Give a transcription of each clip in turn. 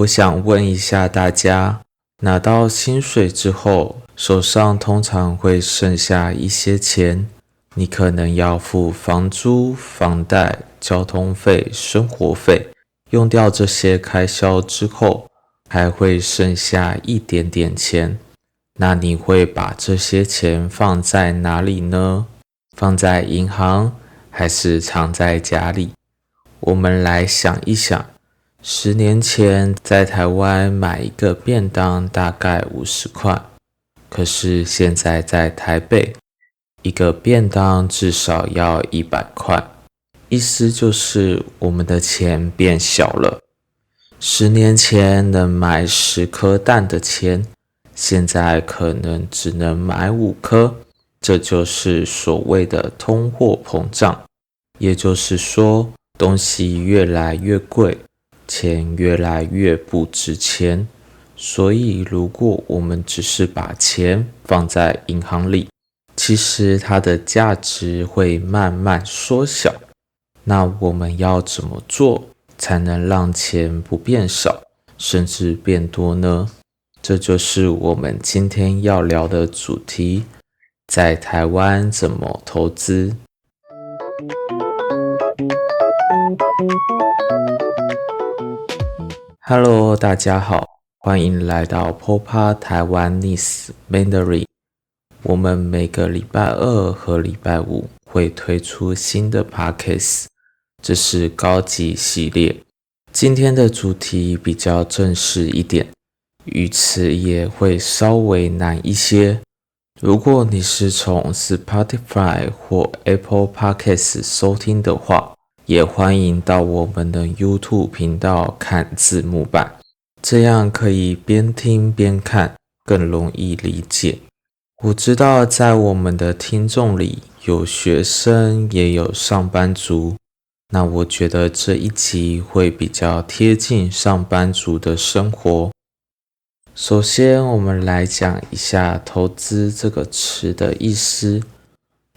我想问一下大家，拿到薪水之后，手上通常会剩下一些钱，你可能要付房租、房贷、交通费、生活费，用掉这些开销之后，还会剩下一点点钱。那你会把这些钱放在哪里呢？放在银行，还是藏在家里？我们来想一想，10年前在台湾买一个便当大概50块，可是现在在台北，一个便当至少要100块，意思就是我们的钱变小了。10年前能买10颗蛋的钱，现在可能只能买5颗，这就是所谓的通货膨胀。也就是说，东西越来越贵，钱越来越不值钱。所以如果我们只是把钱放在银行里，其实它的价值会慢慢缩小。那我们要怎么做才能让钱不变少，甚至变多呢？这就是我们今天要聊的主题，在台湾怎么投资。Hello， 大家好，欢迎来到 Popa Taiwanese Mandarin。我们每个礼拜二和礼拜五会推出新的 Podcast， 这是高级系列。今天的主题比较正式一点，语词也会稍微难一些。如果你是从 Spotify 或 Apple Podcast 收听的话，也欢迎到我们的 YouTube 频道看字幕版，这样可以边听边看，更容易理解。我知道在我们的听众里有学生也有上班族，那我觉得这一集会比较贴近上班族的生活。首先我们来讲一下投资这个词的意思。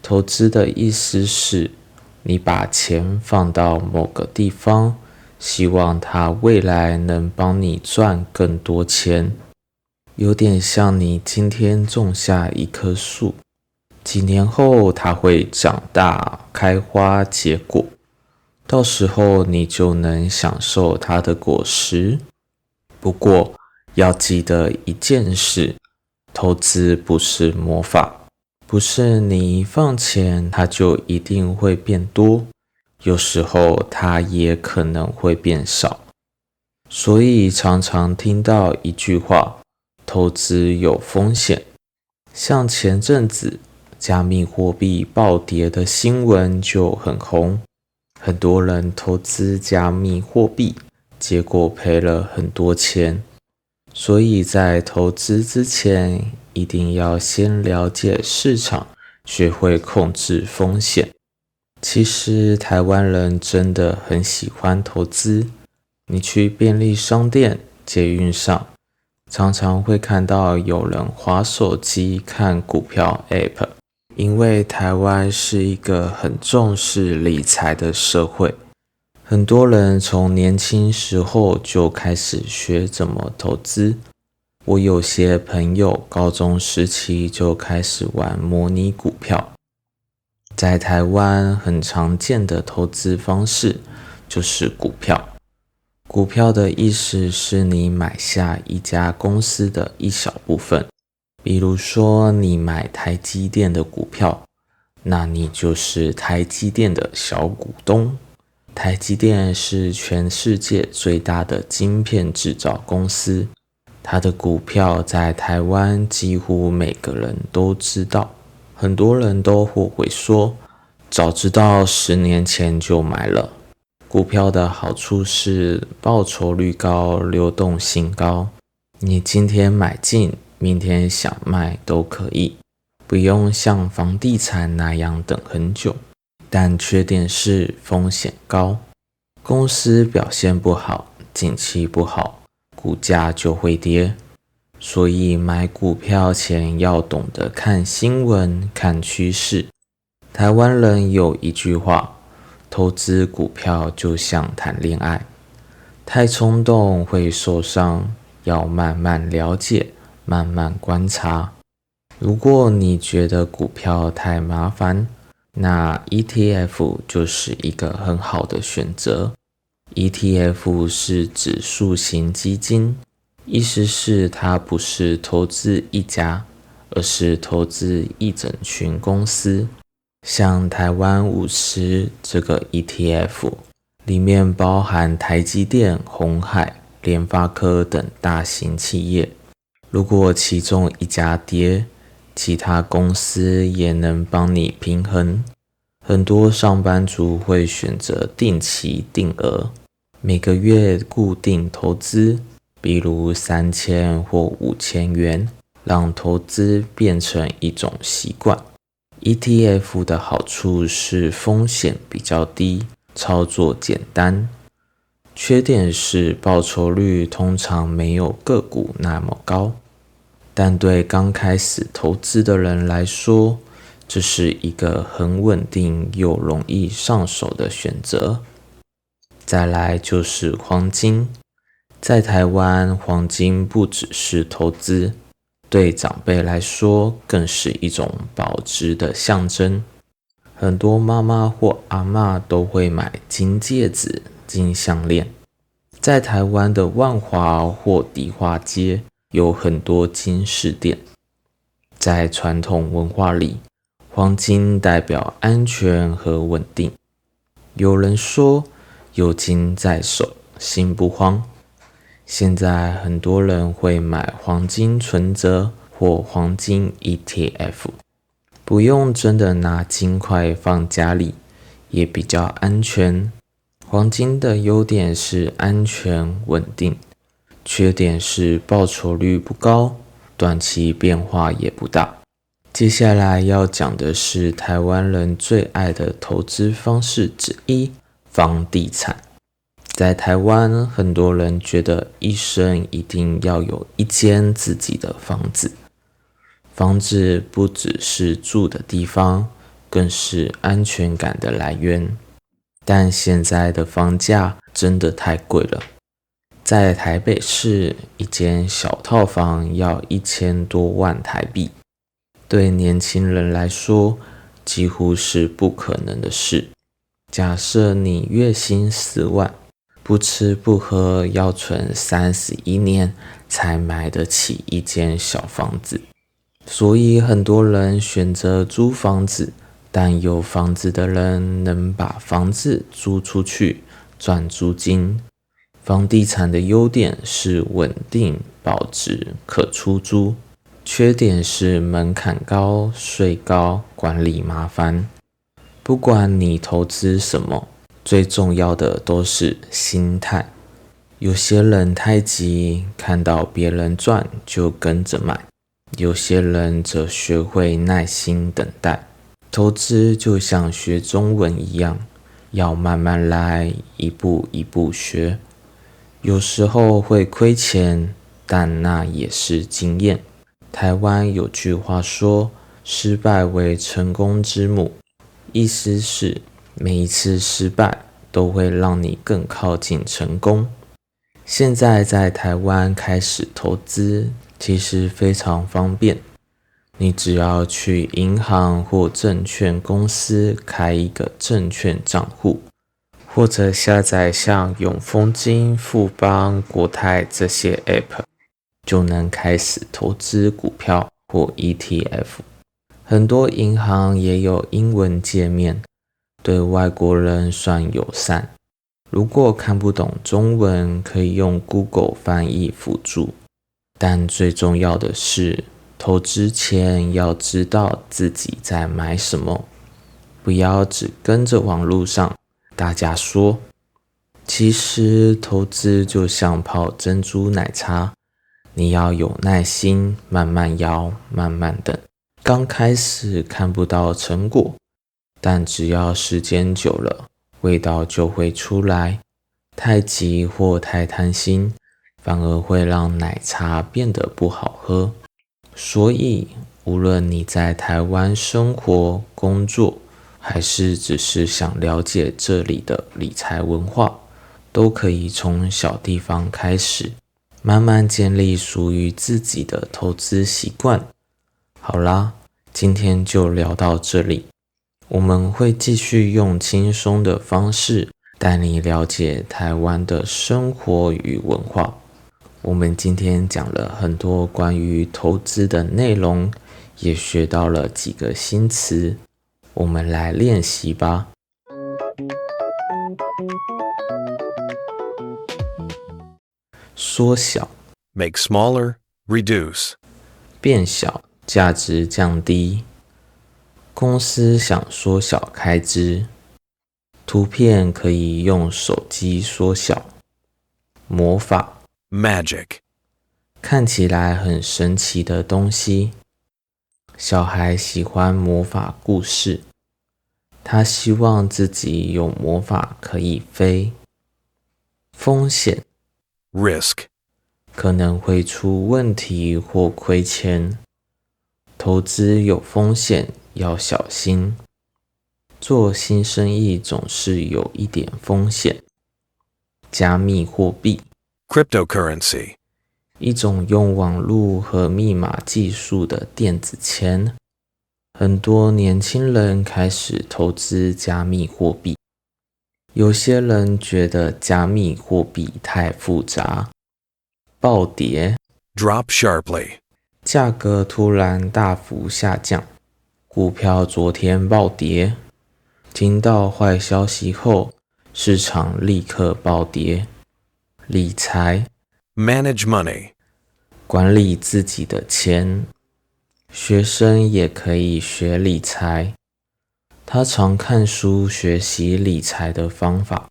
投资的意思是你把钱放到某个地方，希望它未来能帮你赚更多钱。有点像你今天种下一棵树，几年后它会长大、开花、结果，到时候你就能享受它的果实。不过要记得一件事，投资不是魔法，不是你一放钱它就一定会变多，有时候它也可能会变少。所以常常听到一句话，投资有风险。像前阵子加密货币暴跌的新闻就很红，很多人投资加密货币，结果赔了很多钱。所以在投资之前，一定要先了解市场，学会控制风险。其实台湾人真的很喜欢投资，你去便利商店、捷运上，常常会看到有人滑手机看股票 App， 因为台湾是一个很重视理财的社会，很多人从年轻时候就开始学怎么投资。我有些朋友高中时期就开始玩模拟股票。在台湾很常见的投资方式就是股票。股票的意思是你买下一家公司的一小部分，比如说你买台积电的股票，那你就是台积电的小股东。台积电是全世界最大的晶片制造公司，它的股票在台湾几乎每个人都知道。很多人都后悔说，早知道10年前就买了。股票的好处是报酬率高，流动性高。你今天买进，明天想卖都可以，不用像房地产那样等很久。但缺点是风险高，公司表现不好，景气不好，股价就会跌。所以买股票前要懂得看新闻、看趋势。台湾人有一句话，投资股票就像谈恋爱，太冲动会受伤，要慢慢了解，慢慢观察。如果你觉得股票太麻烦，那 ETF 就是一个很好的选择。ETF 是指数型基金，意思是它不是投资一家，而是投资一整群公司。像台湾50这个 ETF，里面包含台积电、鸿海、联发科等大型企业。如果其中一家跌，其他公司也能帮你平衡。很多上班族会选择定期定额，每个月固定投资，比如3000或5000元，让投资变成一种习惯。ETF 的好处是风险比较低，操作简单。缺点是报酬率通常没有个股那么高。但对刚开始投资的人来说，这是一个很稳定又容易上手的选择。再来就是黄金，在台湾，黄金不只是投资，对长辈来说更是一种保值的象征。很多妈妈或阿嬷都会买金戒指、金项链。在台湾的万华或迪化街，有很多金饰店。在传统文化里，黄金代表安全和稳定。有人说，有金在手，心不慌。现在很多人会买黄金存折或黄金 ETF， 不用真的拿金块放家里，也比较安全。黄金的优点是安全稳定，缺点是报酬率不高，短期变化也不大。接下来要讲的是台湾人最爱的投资方式之一——房地产。在台湾，很多人觉得一生一定要有一间自己的房子。房子不只是住的地方，更是安全感的来源。但现在的房价真的太贵了。在台北市，一间小套房要1000多万台币，对年轻人来说几乎是不可能的事。假设你月薪4万，不吃不喝要存31年才买得起一间小房子。所以很多人选择租房子，但有房子的人能把房子租出去赚租金。房地产的优点是稳定、保值、可出租，缺点是门槛高、税高、管理麻烦。不管你投资什么，最重要的都是心态。有些人太急，看到别人赚就跟着买；有些人则学会耐心等待。投资就像学中文一样，要慢慢来，一步一步学。有时候会亏钱，但那也是经验。台湾有句话说，失败为成功之母，意思是每一次失败都会让你更靠近成功。现在在台湾开始投资，其实非常方便。你只要去银行或证券公司开一个证券账户，或者下载像永丰金、富邦、国泰这些 App， 就能开始投资股票或 ETF。很多银行也有英文界面，对外国人算友善。如果看不懂中文，可以用 Google 翻译辅助。但最重要的是，投资前要知道自己在买什么，不要只跟着网络上大家说。其实投资就像泡珍珠奶茶，你要有耐心，慢慢摇，慢慢等。刚开始看不到成果，但只要时间久了，味道就会出来。太急或太贪心，反而会让奶茶变得不好喝。所以，无论你在台湾生活、工作，还是只是想了解这里的理财文化，都可以从小地方开始，慢慢建立属于自己的投资习惯。好啦，今天就聊到这里。我们会继续用轻松的方式带你了解台湾的生活与文化。我们今天讲了很多关于投资的内容，也学到了几个新词，我们来练习吧。缩小 Make smaller, reduce. 变小，价值降低。公司想缩小开支，图片可以用手机缩小。魔法 Magic. 看起来很神奇的东西。小孩喜欢魔法故事，他希望自己有魔法可以飞。风险 Risk. 可能会出问题或亏钱，投资有风险，要小心。做新生意总是有一点风险。加密货币 Cryptocurrency. 一种用网络和密码技术的电子钱，很多年轻人开始投资加密货币。有些人觉得加密货币太复杂。暴跌 Drop sharply. 价格突然大幅下降，股票昨天暴跌。听到坏消息后，市场立刻暴跌。理财 Manage money. 管理自己的钱，学生也可以学理财。他常看书学习理财的方法。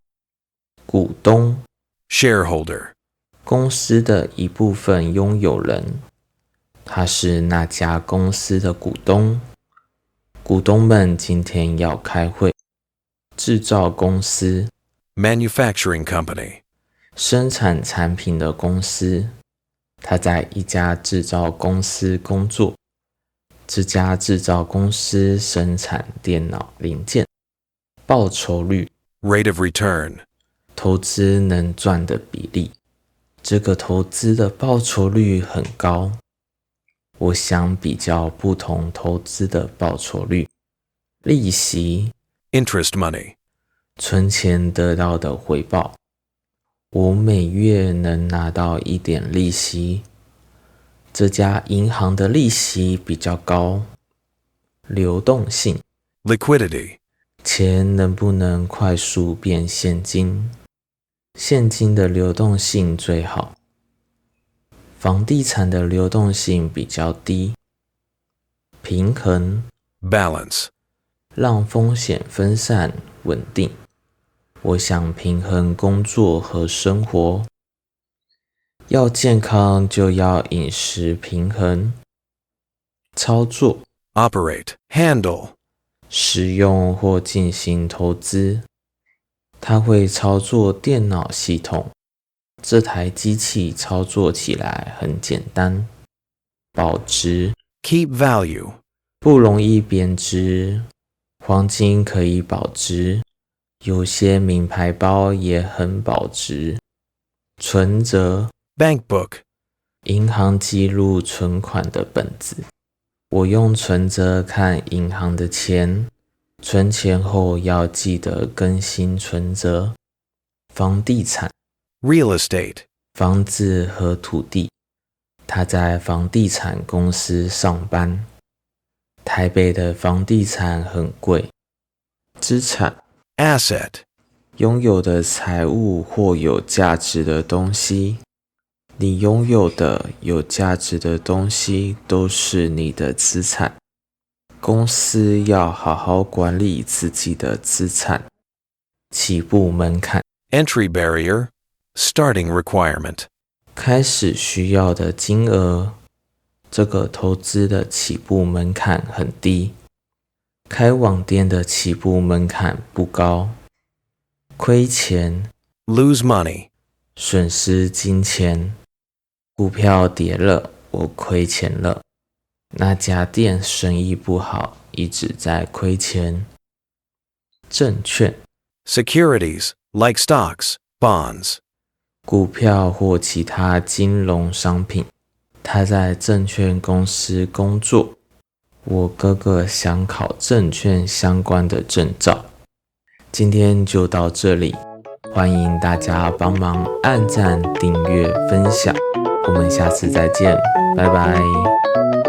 股东 Shareholder. 公司的一部分拥有人，他是那家公司的股东。股东们今天要开会。制造公司 Manufacturing company. 生产产品的公司，他在一家制造公司工作。这家制造公司生产电脑零件。报酬率 Rate of return. 投资能赚的比例，这个投资的报酬率很高。我想比较不同投资的报酬率。利息 Interest money. 存钱得到的回报，我每月能拿到一点利息。这家银行的利息比较高。流动性 Liquidity. 钱能不能快速变现金？现金的流动性最好。房地产的流动性比较低。平衡 Balance. 让风险分散稳定。我想平衡工作和生活。要健康就要饮食平衡。操作 Operate. Handle. 使用或进行投资。它会操作电脑系统。这台机器操作起来很简单。保值 Keep value. 不容易贬值。黄金可以保值，有些名牌包也很保值。存折 Bank book. 银行记录存款的本子。我用存折看银行的钱，存钱后要记得更新存折。房地产 Real estate. 房子和土地，他在房地产公司上班。台北的房地产很贵。资产 Asset. 拥有的财物或有价值的东西。你拥有的有价值的东西都是你的资产。公司要好好管理自己的资产。起步门槛 Entry barrier. Starting requirement. 开始需要的金额，这个投资的起步门槛很低。开网店的起步门槛不高。亏钱 Lose money. 损失金钱。股票跌了，我亏钱了。那家店生意不好，一直在亏钱。证券 Securities, like stocks, bonds, 股票或其他金融商品。他在证券公司工作。我哥哥想考证券相关的证照。今天就到这里，欢迎大家帮忙按赞、订阅、分享。我们下次再见，拜拜。